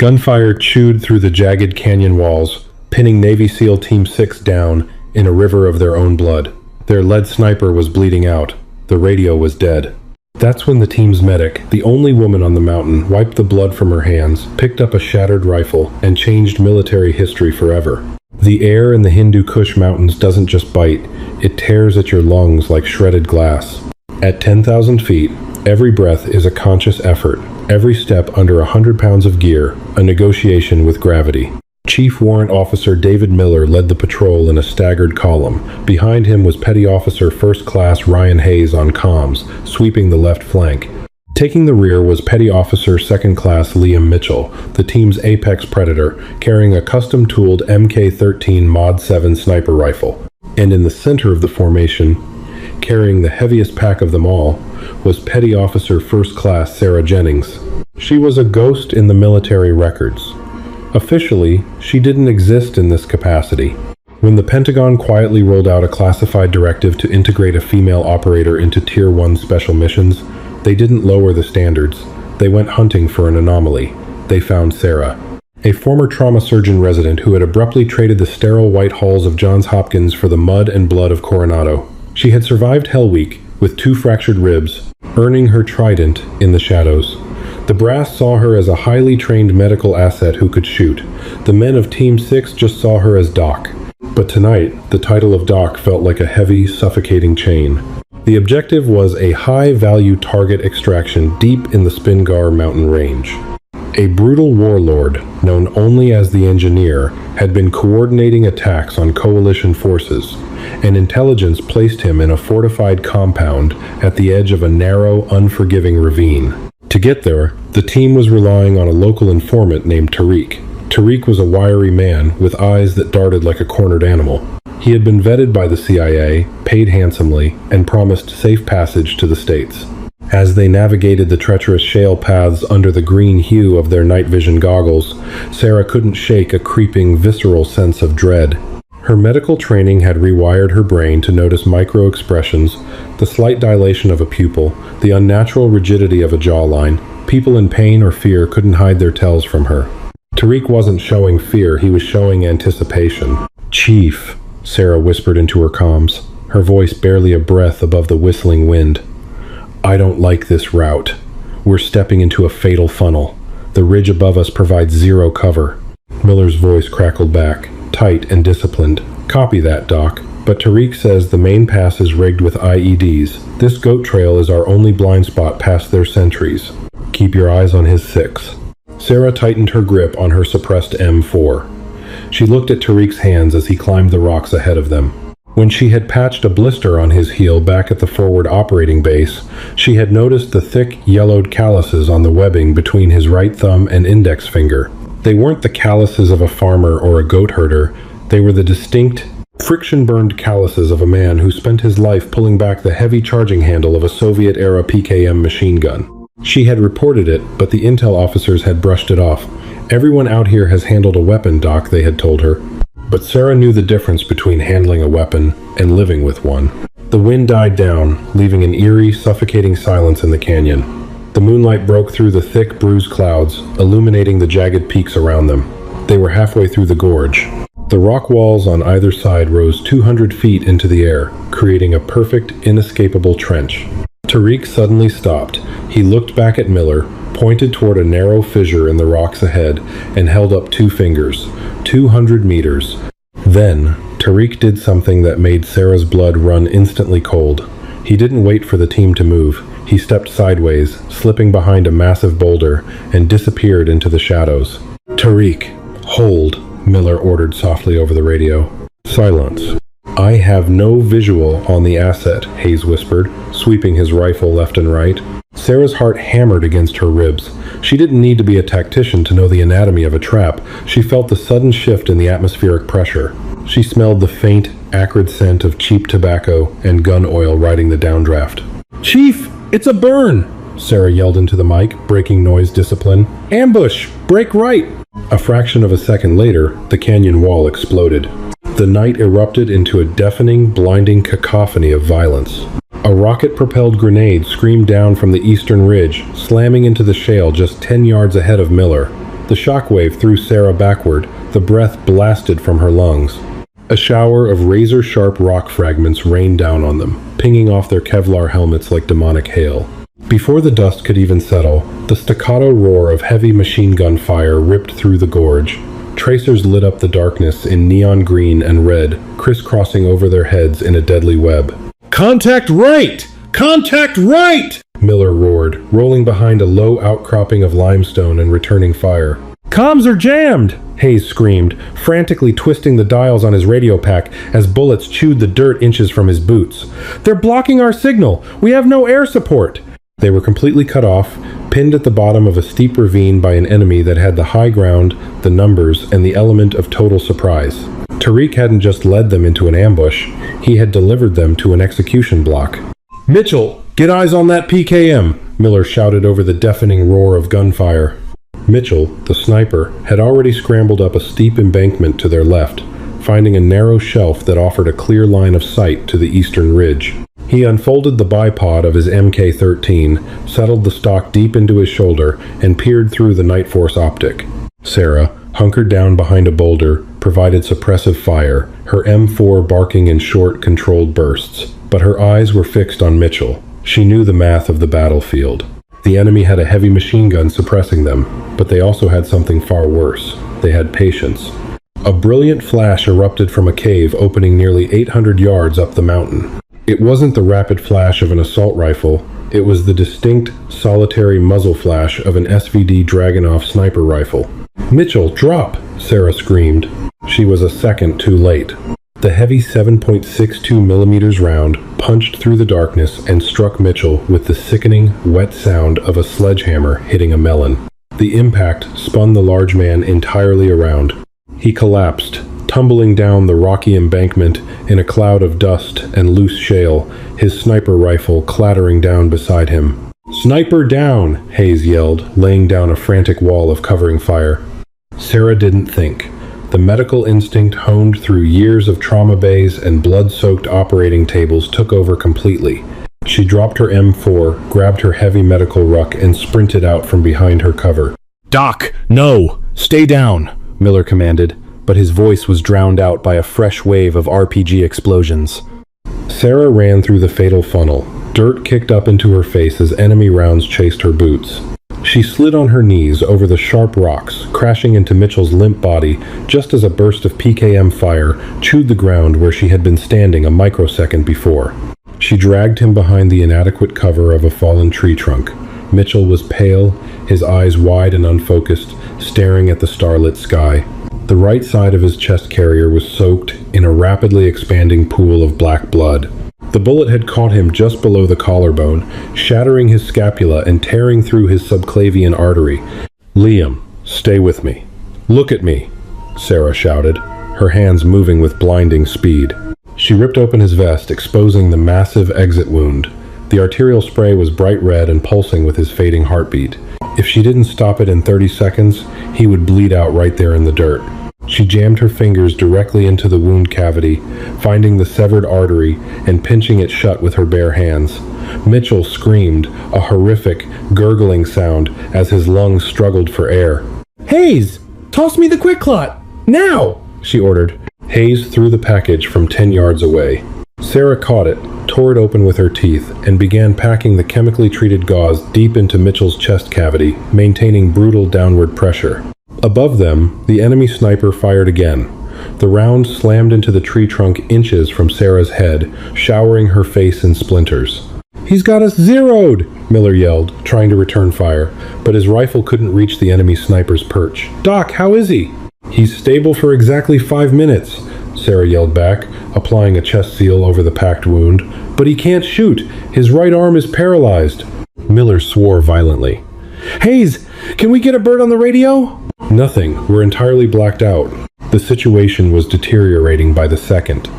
Gunfire chewed through the jagged canyon walls, pinning Navy SEAL Team 6 down in a river of their own blood. Their lead sniper was bleeding out. The radio was dead. That's when the team's medic, the only woman on the mountain, wiped the blood from her hands, picked up a shattered rifle, and changed military history forever. The air in the Hindu Kush Mountains doesn't just bite, it tears at your lungs like shredded glass. At 10,000 feet, every breath is a conscious effort, every step under 100 pounds of gear, a negotiation with gravity. Chief Warrant Officer David Miller led the patrol in a staggered column. Behind him was Petty Officer First Class Ryan Hayes on comms, sweeping the left flank. Taking the rear was Petty Officer Second Class Liam Mitchell, the team's apex predator, carrying a custom-tooled MK-13 Mod 7 sniper rifle. And in the center of the formation, carrying the heaviest pack of them all, was Petty Officer First Class Sarah Jennings. She was a ghost in the military records. Officially, she didn't exist in this capacity. When the Pentagon quietly rolled out a classified directive to integrate a female operator into Tier 1 special missions, they didn't lower the standards. They went hunting for an anomaly. They found Sarah, a former trauma surgeon resident who had abruptly traded the sterile white halls of Johns Hopkins for the mud and blood of Coronado. She had survived Hell Week with 2 fractured ribs, earning her trident in the shadows. The brass saw her as a highly trained medical asset who could shoot. The men of Team 6 just saw her as Doc. But tonight, the title of Doc felt like a heavy, suffocating chain. The objective was a high-value target extraction deep in the Spingar mountain range. A brutal warlord, known only as the Engineer, had been coordinating attacks on coalition forces, and intelligence placed him in a fortified compound at the edge of a narrow, unforgiving ravine. To get there, the team was relying on a local informant named Tariq. Tariq was a wiry man with eyes that darted like a cornered animal. He had been vetted by the CIA, paid handsomely, and promised safe passage to the States. As they navigated the treacherous shale paths under the green hue of their night vision goggles, Sarah couldn't shake a creeping, visceral sense of dread. Her medical training had rewired her brain to notice micro-expressions, the slight dilation of a pupil, the unnatural rigidity of a jawline. People in pain or fear couldn't hide their tells from her. Tariq wasn't showing fear, he was showing anticipation. "Chief," Sarah whispered into her comms, her voice barely a breath above the whistling wind. "I don't like this route. We're stepping into a fatal funnel. The ridge above us provides zero cover." Miller's voice crackled back, tight and disciplined. "Copy that, Doc. But Tariq says the main pass is rigged with IEDs. This goat trail is our only blind spot past their sentries. Keep your eyes on his 6. Sarah tightened her grip on her suppressed M4. She looked at Tariq's hands as he climbed the rocks ahead of them. When she had patched a blister on his heel back at the forward operating base, she had noticed the thick, yellowed calluses on the webbing between his right thumb and index finger. They weren't the calluses of a farmer or a goat herder. They were the distinct, friction-burned calluses of a man who spent his life pulling back the heavy charging handle of a Soviet-era PKM machine gun. She had reported it, but the intel officers had brushed it off. "Everyone out here has handled a weapon, Doc," they had told her. But Sarah knew the difference between handling a weapon and living with one. The wind died down, leaving an eerie, suffocating silence in the canyon. The moonlight broke through the thick, bruised clouds, illuminating the jagged peaks around them. They were halfway through the gorge. The rock walls on either side rose 200 feet into the air, creating a perfect, inescapable trench. Tariq suddenly stopped. He looked back at Miller, pointed toward a narrow fissure in the rocks ahead, and held up 2 fingers. 200 meters. Then, Tariq did something that made Sarah's blood run instantly cold. He didn't wait for the team to move. He stepped sideways, slipping behind a massive boulder, and disappeared into the shadows. "Tariq, hold," Miller ordered softly over the radio. Silence. "I have no visual on the asset," Hayes whispered, sweeping his rifle left and right. Sarah's heart hammered against her ribs. She didn't need to be a tactician to know the anatomy of a trap. She felt the sudden shift in the atmospheric pressure. She smelled the faint, acrid scent of cheap tobacco and gun oil riding the downdraft. "Chief, it's a burn!" Sarah yelled into the mic, breaking noise discipline. "Ambush! Break right!" A fraction of a second later, the canyon wall exploded. The night erupted into a deafening, blinding cacophony of violence. A rocket-propelled grenade screamed down from the eastern ridge, slamming into the shale just 10 yards ahead of Miller. The shockwave threw Sarah backward, the breath blasted from her lungs. A shower of razor-sharp rock fragments rained down on them, pinging off their Kevlar helmets like demonic hail. Before the dust could even settle, the staccato roar of heavy machine gun fire ripped through the gorge. Tracers lit up the darkness in neon green and red, crisscrossing over their heads in a deadly web. "Contact right! Contact right!" Miller roared, rolling behind a low outcropping of limestone and returning fire. "Comms are jammed!" Hayes screamed, frantically twisting the dials on his radio pack as bullets chewed the dirt inches from his boots. "They're blocking our signal! We have no air support!" They were completely cut off, pinned at the bottom of a steep ravine by an enemy that had the high ground, the numbers, and the element of total surprise. Tariq hadn't just led them into an ambush, he had delivered them to an execution block. "Mitchell, get eyes on that PKM!" Miller shouted over the deafening roar of gunfire. Mitchell, the sniper, had already scrambled up a steep embankment to their left, finding a narrow shelf that offered a clear line of sight to the eastern ridge. He unfolded the bipod of his MK-13, settled the stock deep into his shoulder, and peered through the Night Force optic. Sarah, hunkered down behind a boulder, provided suppressive fire, her M4 barking in short, controlled bursts. But her eyes were fixed on Mitchell. She knew the math of the battlefield. The enemy had a heavy machine gun suppressing them, but they also had something far worse. They had patience. A brilliant flash erupted from a cave opening nearly 800 yards up the mountain. It wasn't the rapid flash of an assault rifle, it was the distinct, solitary muzzle flash of an SVD Dragunov sniper rifle. "Mitchell, drop!" Sarah screamed. She was a second too late. The heavy 7.62mm round punched through the darkness and struck Mitchell with the sickening, wet sound of a sledgehammer hitting a melon. The impact spun the large man entirely around. He collapsed, tumbling down the rocky embankment in a cloud of dust and loose shale, his sniper rifle clattering down beside him. "Sniper down!" Hayes yelled, laying down a frantic wall of covering fire. Sarah didn't think. The medical instinct honed through years of trauma bays and blood-soaked operating tables took over completely. She dropped her M4, grabbed her heavy medical ruck, and sprinted out from behind her cover. "Doc, no! Stay down!" Miller commanded, but his voice was drowned out by a fresh wave of RPG explosions. Sarah ran through the fatal funnel. Dirt kicked up into her face as enemy rounds chased her boots. She slid on her knees over the sharp rocks, crashing into Mitchell's limp body just as a burst of PKM fire chewed the ground where she had been standing a microsecond before. She dragged him behind the inadequate cover of a fallen tree trunk. Mitchell was pale, his eyes wide and unfocused, staring at the starlit sky. The right side of his chest carrier was soaked in a rapidly expanding pool of black blood. The bullet had caught him just below the collarbone, shattering his scapula and tearing through his subclavian artery. "Liam, stay with me. Look at me," Sarah shouted, her hands moving with blinding speed. She ripped open his vest, exposing the massive exit wound. The arterial spray was bright red and pulsing with his fading heartbeat. If she didn't stop it in 30 seconds, he would bleed out right there in the dirt. She jammed her fingers directly into the wound cavity, finding the severed artery and pinching it shut with her bare hands. Mitchell screamed, a horrific, gurgling sound as his lungs struggled for air. "Hayes, toss me the quick clot! Now!" she ordered. Hayes threw the package from 10 yards away. Sarah caught it, tore it open with her teeth, and began packing the chemically treated gauze deep into Mitchell's chest cavity, maintaining brutal downward pressure. Above them, the enemy sniper fired again. The round slammed into the tree trunk inches from Sarah's head, showering her face in splinters. "He's got us zeroed!" Miller yelled, trying to return fire, but his rifle couldn't reach the enemy sniper's perch. "Doc, how is he?" "He's stable for exactly 5 minutes," Sarah yelled back, applying a chest seal over the packed wound. "But he can't shoot. His right arm is paralyzed." Miller swore violently. "Hayes, can we get a bird on the radio?" "Nothing. We're entirely blacked out." The situation was deteriorating by the second.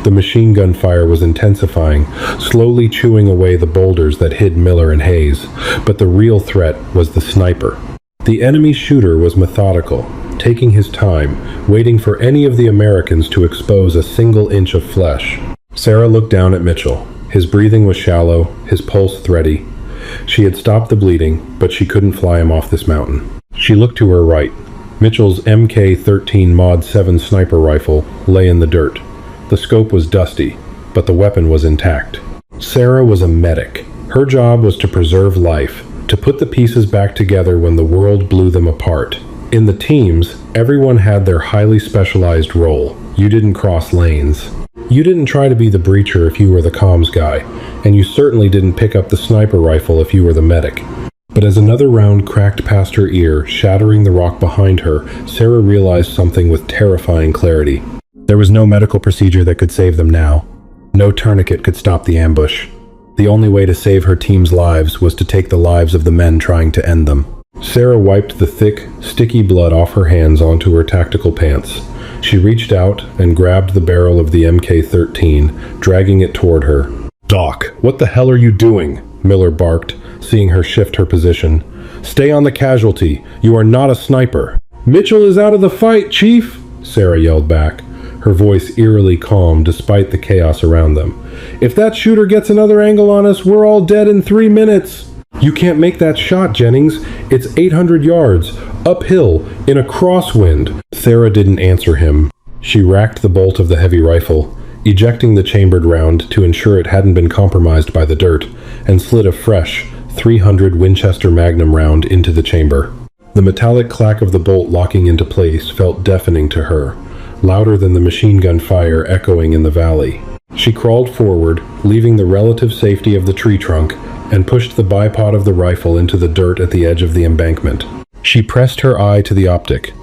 The machine gun fire was intensifying, slowly chewing away the boulders that hid Miller and Hayes. But the real threat was the sniper. The enemy shooter was methodical, taking his time, waiting for any of the Americans to expose a single inch of flesh. Sarah looked down at Mitchell. His breathing was shallow, his pulse thready. She had stopped the bleeding, but she couldn't fly him off this mountain. She looked to her right. Mitchell's MK-13 Mod 7 sniper rifle lay in the dirt. The scope was dusty, but the weapon was intact. Sarah was a medic. Her job was to preserve life, to put the pieces back together when the world blew them apart. In the teams, everyone had their highly specialized role. You didn't cross lanes. You didn't try to be the breacher if you were the comms guy, and you certainly didn't pick up the sniper rifle if you were the medic. But as another round cracked past her ear, shattering the rock behind her, Sarah realized something with terrifying clarity. There was no medical procedure that could save them now. No tourniquet could stop the ambush. The only way to save her team's lives was to take the lives of the men trying to end them. Sarah wiped the thick, sticky blood off her hands onto her tactical pants. She reached out and grabbed the barrel of the MK-13, dragging it toward her. "Doc, what the hell are you doing?" Miller barked, seeing her shift her position. "Stay on the casualty. You are not a sniper." "Mitchell is out of the fight, Chief," Sarah yelled back, her voice eerily calm despite the chaos around them. "If that shooter gets another angle on us, we're all dead in 3 minutes." "You can't make that shot, Jennings. It's 800 yards, uphill, in a crosswind." Sarah didn't answer him. She racked the bolt of the heavy rifle, ejecting the chambered round to ensure it hadn't been compromised by the dirt, and slid a fresh 300 Winchester Magnum round into the chamber. The metallic clack of the bolt locking into place felt deafening to her, louder than the machine gun fire echoing in the valley. She crawled forward, leaving the relative safety of the tree trunk, and pushed the bipod of the rifle into the dirt at the edge of the embankment. She pressed her eye to the optic.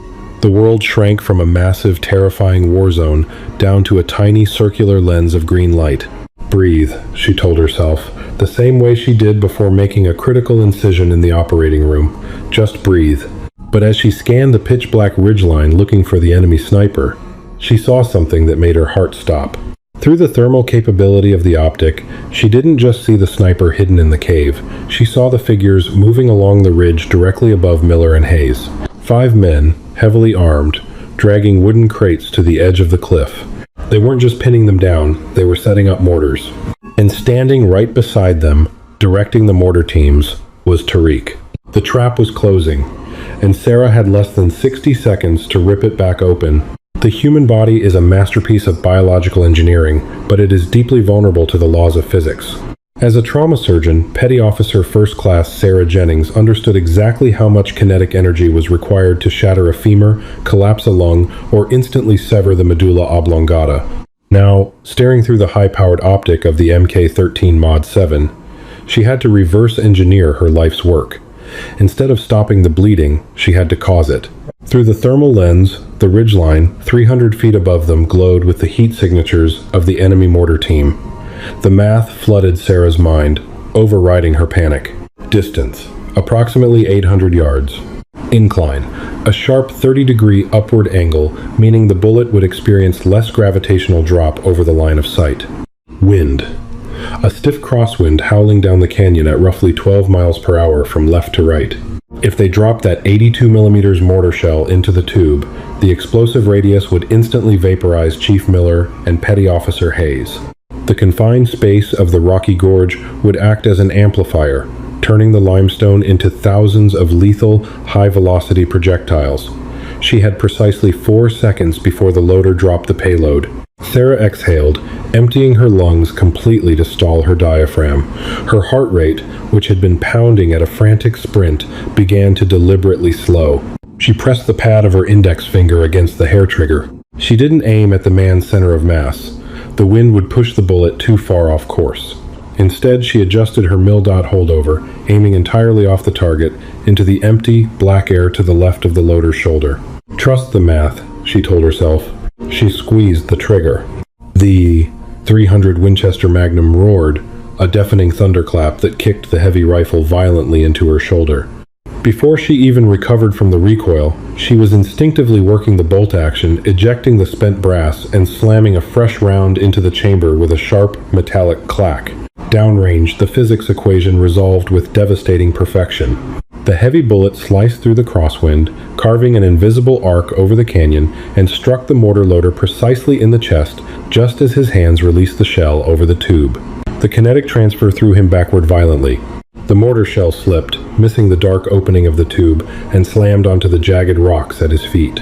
The world shrank from a massive, terrifying war zone down to a tiny circular lens of green light. "Breathe," she told herself, the same way she did before making a critical incision in the operating room. Just breathe. But as she scanned the pitch-black ridgeline looking for the enemy sniper, she saw something that made her heart stop. Through the thermal capability of the optic, she didn't just see the sniper hidden in the cave. She saw the figures moving along the ridge directly above Miller and Hayes. 5 men, heavily armed, dragging wooden crates to the edge of the cliff. They weren't just pinning them down, they were setting up mortars. And standing right beside them, directing the mortar teams, was Tariq. The trap was closing, and Sarah had less than 60 seconds to rip it back open. The human body is a masterpiece of biological engineering, but it is deeply vulnerable to the laws of physics. As a trauma surgeon, Petty Officer First Class Sarah Jennings understood exactly how much kinetic energy was required to shatter a femur, collapse a lung, or instantly sever the medulla oblongata. Now, staring through the high-powered optic of the MK-13 Mod 7, she had to reverse engineer her life's work. Instead of stopping the bleeding, she had to cause it. Through the thermal lens, the ridgeline, 300 feet above them, glowed with the heat signatures of the enemy mortar team. The math flooded Sarah's mind, overriding her panic. Distance, approximately 800 yards. Incline, a sharp 30-degree upward angle, meaning the bullet would experience less gravitational drop over the line of sight. Wind, a stiff crosswind howling down the canyon at roughly 12 miles per hour from left to right. If they dropped that 82mm mortar shell into the tube, the explosive radius would instantly vaporize Chief Miller and Petty Officer Hayes. The confined space of the rocky gorge would act as an amplifier, turning the limestone into thousands of lethal, high-velocity projectiles. She had precisely 4 seconds before the loader dropped the payload. Sarah exhaled, emptying her lungs completely to stall her diaphragm. Her heart rate, which had been pounding at a frantic sprint, began to deliberately slow. She pressed the pad of her index finger against the hair trigger. She didn't aim at the man's center of mass. The wind would push the bullet too far off course. Instead, she adjusted her mil-dot holdover, aiming entirely off the target, into the empty, black air to the left of the loader's shoulder. "Trust the math," she told herself. She squeezed the trigger. The .300 Winchester Magnum roared, a deafening thunderclap that kicked the heavy rifle violently into her shoulder. Before she even recovered from the recoil, she was instinctively working the bolt action, ejecting the spent brass, and slamming a fresh round into the chamber with a sharp, metallic clack. Downrange, the physics equation resolved with devastating perfection. The heavy bullet sliced through the crosswind, carving an invisible arc over the canyon, and struck the mortar loader precisely in the chest, just as his hands released the shell over the tube. The kinetic transfer threw him backward violently. The mortar shell slipped, missing the dark opening of the tube, and slammed onto the jagged rocks at his feet.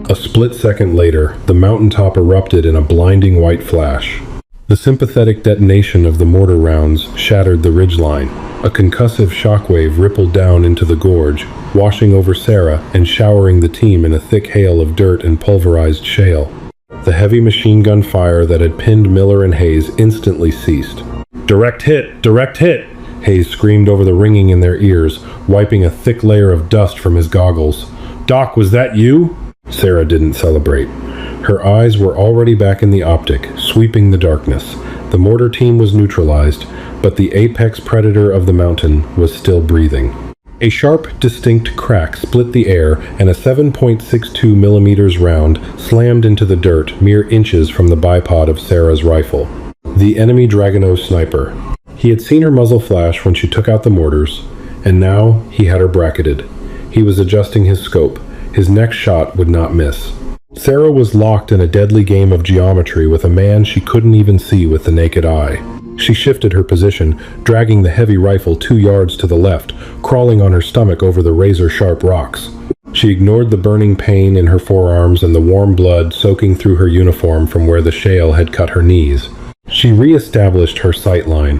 A split second later, the mountaintop erupted in a blinding white flash. The sympathetic detonation of the mortar rounds shattered the ridgeline. A concussive shockwave rippled down into the gorge, washing over Sarah and showering the team in a thick hail of dirt and pulverized shale. The heavy machine gun fire that had pinned Miller and Hayes instantly ceased. "Direct hit! Direct hit!" Hayes screamed over the ringing in their ears, wiping a thick layer of dust from his goggles. "Doc, was that you?" Sarah didn't celebrate. Her eyes were already back in the optic, sweeping the darkness. The mortar team was neutralized, but the apex predator of the mountain was still breathing. A sharp, distinct crack split the air, and a 7.62 millimeters round slammed into the dirt mere inches from the bipod of Sarah's rifle. The enemy Dragunov sniper. He had seen her muzzle flash when she took out the mortars, and now he had her bracketed. He was adjusting his scope. His next shot would not miss. Sarah was locked in a deadly game of geometry with a man she couldn't even see with the naked eye. She shifted her position, dragging the heavy rifle 2 yards to the left, crawling on her stomach over the razor-sharp rocks. She ignored the burning pain in her forearms and the warm blood soaking through her uniform from where the shale had cut her knees. She re-established her sight line.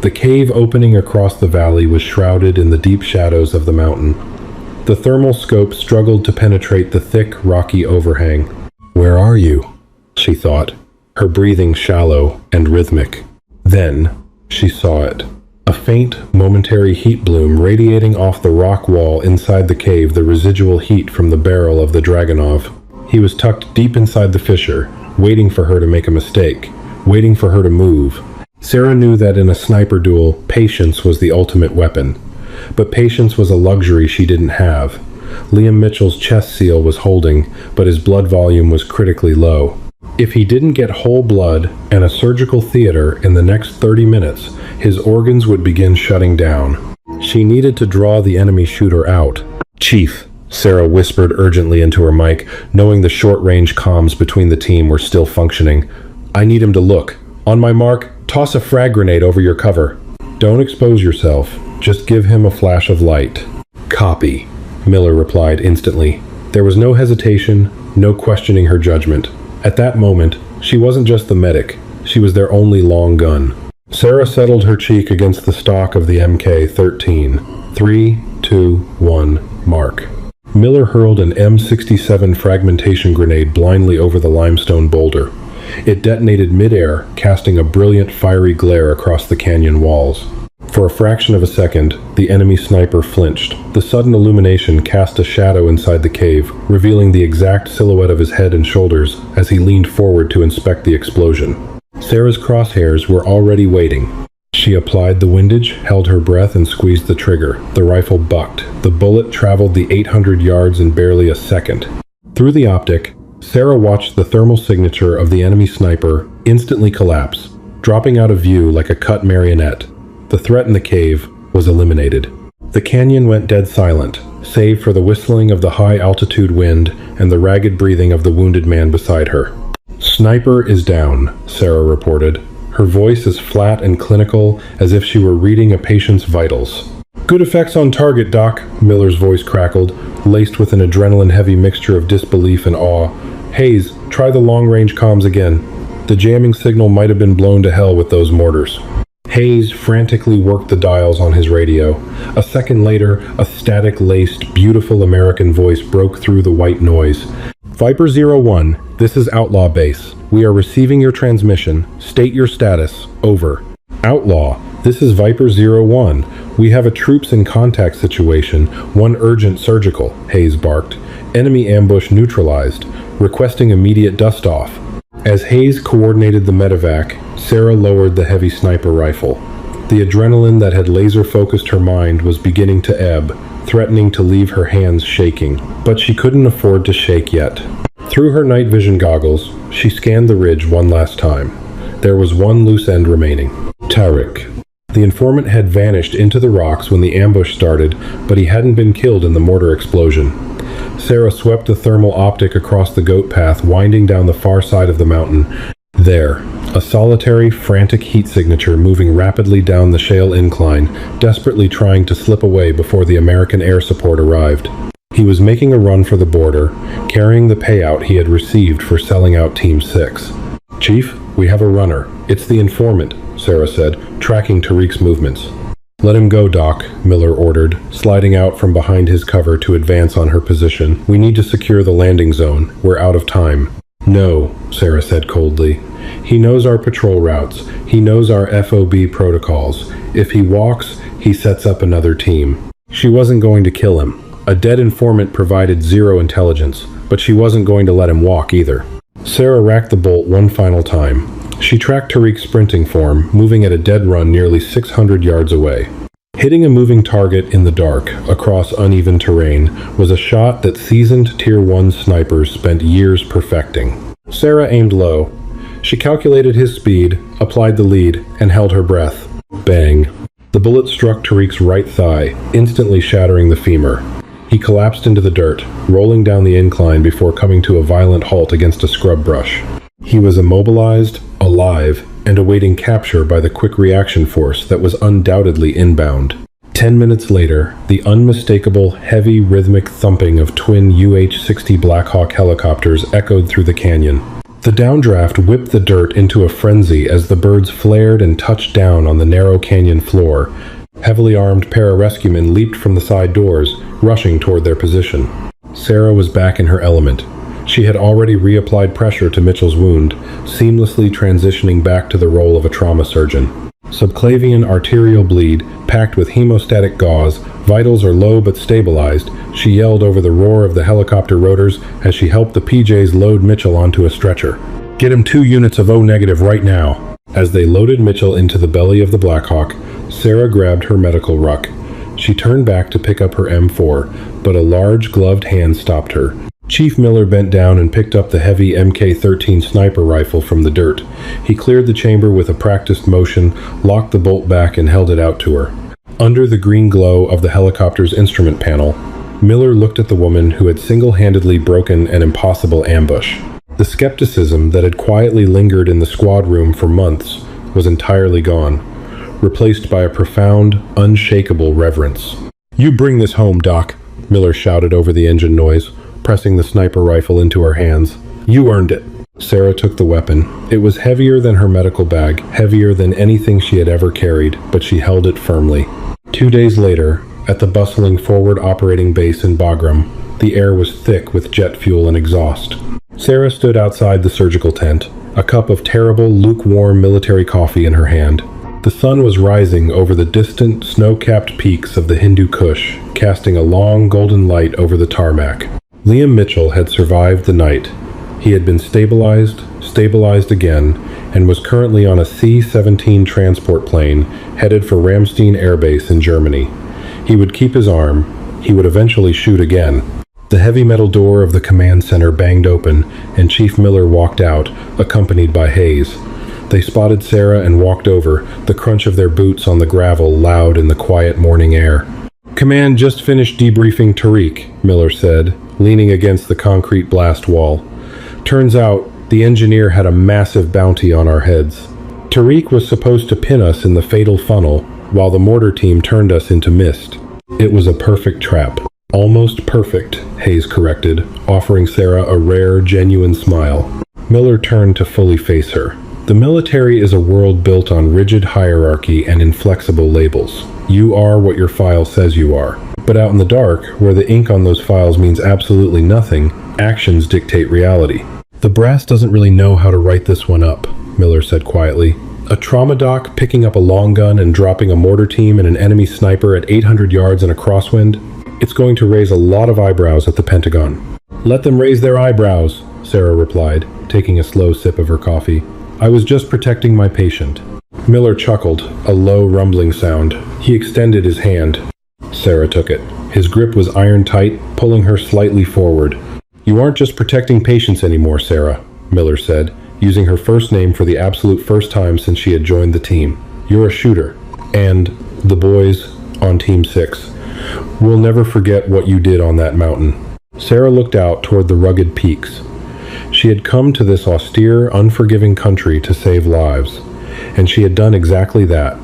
The cave opening across the valley was shrouded in the deep shadows of the mountain. The thermal scope struggled to penetrate the thick, rocky overhang. "Where are you?" she thought, her breathing shallow and rhythmic. Then, she saw it. A faint, momentary heat bloom radiating off the rock wall inside the cave, the residual heat from the barrel of the Dragunov. He was tucked deep inside the fissure, waiting for her to make a mistake, waiting for her to move. Sarah knew that in a sniper duel, patience was the ultimate weapon. But patience was a luxury she didn't have. Liam Mitchell's chest seal was holding, but his blood volume was critically low. If he didn't get whole blood and a surgical theater in the next 30 minutes, his organs would begin shutting down. She needed to draw the enemy shooter out. "Chief," Sarah whispered urgently into her mic, knowing the short-range comms between the team were still functioning. "I need him to look. On my mark, toss a frag grenade over your cover. Don't expose yourself. Just give him a flash of light." "Copy," Miller replied instantly. There was no hesitation, no questioning her judgment. At that moment, she wasn't just the medic, she was their only long gun. Sarah settled her cheek against the stock of the MK-13. 3, 2, 1, mark. Miller hurled an M67 fragmentation grenade blindly over the limestone boulder. It detonated mid-air, casting a brilliant fiery glare across the canyon walls. For a fraction of a second, the enemy sniper flinched. The sudden illumination cast a shadow inside the cave, revealing the exact silhouette of his head and shoulders as he leaned forward to inspect the explosion. Sarah's crosshairs were already waiting. She applied the windage, held her breath, and squeezed the trigger. The rifle bucked. The bullet traveled the 800 yards in barely a second. Through the optic, Sarah watched the thermal signature of the enemy sniper instantly collapse, dropping out of view like a cut marionette. The threat in the cave was eliminated. The canyon went dead silent, save for the whistling of the high-altitude wind and the ragged breathing of the wounded man beside her. "Sniper is down," Sarah reported, her voice as flat and clinical as if she were reading a patient's vitals. "Good effects on target, Doc," Miller's voice crackled, laced with an adrenaline-heavy mixture of disbelief and awe. "Hayes, try the long-range comms again. The jamming signal might have been blown to hell with those mortars." Hayes frantically worked the dials on his radio. A second later, a static-laced, beautiful American voice broke through the white noise. "Viper 01, this is Outlaw Base. We are receiving your transmission. State your status. Over." "Outlaw, this is Viper 01. We have a troops in contact situation, one urgent surgical," Hayes barked. "Enemy ambush neutralized. Requesting immediate dust-off." As Hayes coordinated the medevac, Sarah lowered the heavy sniper rifle. The adrenaline that had laser-focused her mind was beginning to ebb, threatening to leave her hands shaking. But she couldn't afford to shake yet. Through her night vision goggles, she scanned the ridge one last time. There was one loose end remaining. Tariq. The informant had vanished into the rocks when the ambush started, but he hadn't been killed in the mortar explosion. Sarah swept the thermal optic across the goat path, winding down the far side of the mountain. There, A solitary, frantic heat signature moving rapidly down the shale incline, desperately trying to slip away before the American air support arrived. He was making a run for the border, carrying the payout he had received for selling out Team 6. "Chief, we have a runner. It's the informant," Sarah said, tracking Tariq's movements. "Let him go, Doc," Miller ordered, sliding out from behind his cover to advance on her position. "We need to secure the landing zone. We're out of time." "No," Sarah said coldly. "He knows our patrol routes. He knows our FOB protocols. If he walks, he sets up another team." She wasn't going to kill him. A dead informant provided zero intelligence, but she wasn't going to let him walk either. Sarah racked the bolt one final time. She tracked Tariq's sprinting form, moving at a dead run nearly 600 yards away. Hitting a moving target in the dark, across uneven terrain, was a shot that seasoned Tier 1 snipers spent years perfecting. Sarah aimed low. She calculated his speed, applied the lead, and held her breath. Bang. The bullet struck Tariq's right thigh, instantly shattering the femur. He collapsed into the dirt, rolling down the incline before coming to a violent halt against a scrub brush. He was immobilized, alive, and awaiting capture by the quick reaction force that was undoubtedly inbound. 10 minutes later, the unmistakable, heavy, rhythmic thumping of twin UH-60 Blackhawk helicopters echoed through the canyon. The downdraft whipped the dirt into a frenzy as the birds flared and touched down on the narrow canyon floor. Heavily armed pararescuemen leaped from the side doors, rushing toward their position. Sarah was back in her element. She had already reapplied pressure to Mitchell's wound, seamlessly transitioning back to the role of a trauma surgeon. Subclavian arterial bleed, packed with hemostatic gauze, vitals are low but stabilized, she yelled over the roar of the helicopter rotors as she helped the PJs load Mitchell onto a stretcher. "Get him 2 units of O- right now." As they loaded Mitchell into the belly of the Blackhawk, Sarah grabbed her medical ruck. She turned back to pick up her M4, but a large gloved hand stopped her. Chief Miller bent down and picked up the heavy MK-13 sniper rifle from the dirt. He cleared the chamber with a practiced motion, locked the bolt back, and held it out to her. Under the green glow of the helicopter's instrument panel, Miller looked at the woman who had single-handedly broken an impossible ambush. The skepticism that had quietly lingered in the squad room for months was entirely gone, replaced by a profound, unshakable reverence. "You bring this home, Doc," Miller shouted over the engine noise, pressing the sniper rifle into her hands. "You earned it." Sarah took the weapon. It was heavier than her medical bag, heavier than anything she had ever carried, but she held it firmly. 2 days later, at the bustling forward operating base in Bagram, the air was thick with jet fuel and exhaust. Sarah stood outside the surgical tent, a cup of terrible, lukewarm military coffee in her hand. The sun was rising over the distant, snow-capped peaks of the Hindu Kush, casting a long golden light over the tarmac. Liam Mitchell had survived the night. He had been stabilized again, and was currently on a C-17 transport plane headed for Ramstein Air Base in Germany. He would keep his arm. He would eventually shoot again. The heavy metal door of the command center banged open, and Chief Miller walked out, accompanied by Hayes. They spotted Sarah and walked over, the crunch of their boots on the gravel loud in the quiet morning air. "Command just finished debriefing Tariq," Miller said, leaning against the concrete blast wall. "Turns out, the engineer had a massive bounty on our heads. Tariq was supposed to pin us in the fatal funnel, while the mortar team turned us into mist. It was a perfect trap." "Almost perfect," Hayes corrected, offering Sarah a rare, genuine smile. Miller turned to fully face her. "The military is a world built on rigid hierarchy and inflexible labels. You are what your file says you are. But out in the dark, where the ink on those files means absolutely nothing, actions dictate reality." "The brass doesn't really know how to write this one up," Miller said quietly. "A trauma doc picking up a long gun and dropping a mortar team and an enemy sniper at 800 yards in a crosswind? It's going to raise a lot of eyebrows at the Pentagon." "Let them raise their eyebrows," Sarah replied, taking a slow sip of her coffee. "I was just protecting my patient." Miller chuckled, a low rumbling sound. He extended his hand. Sarah took it. His grip was iron tight, pulling her slightly forward. "You aren't just protecting patients anymore, Sarah," Miller said, using her first name for the absolute first time since she had joined the team. "You're a shooter. And the boys on Team 6 will never forget what you did on that mountain." Sarah looked out toward the rugged peaks. She had come to this austere, unforgiving country to save lives, and she had done exactly that.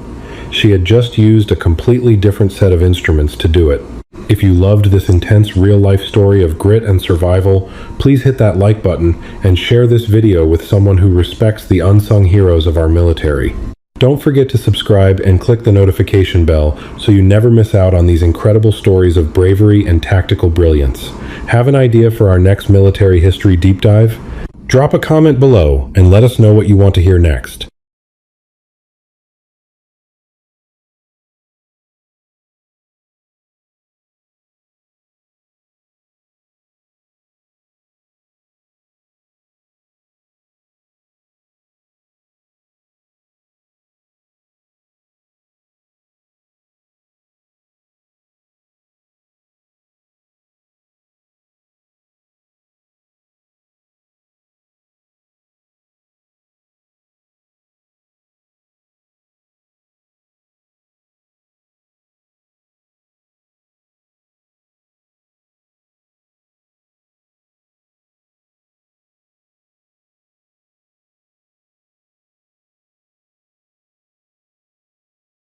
She had just used a completely different set of instruments to do it. If you loved this intense real-life story of grit and survival, please hit that like button and share this video with someone who respects the unsung heroes of our military. Don't forget to subscribe and click the notification bell so you never miss out on these incredible stories of bravery and tactical brilliance. Have an idea for our next military history deep dive? Drop a comment below and let us know what you want to hear next.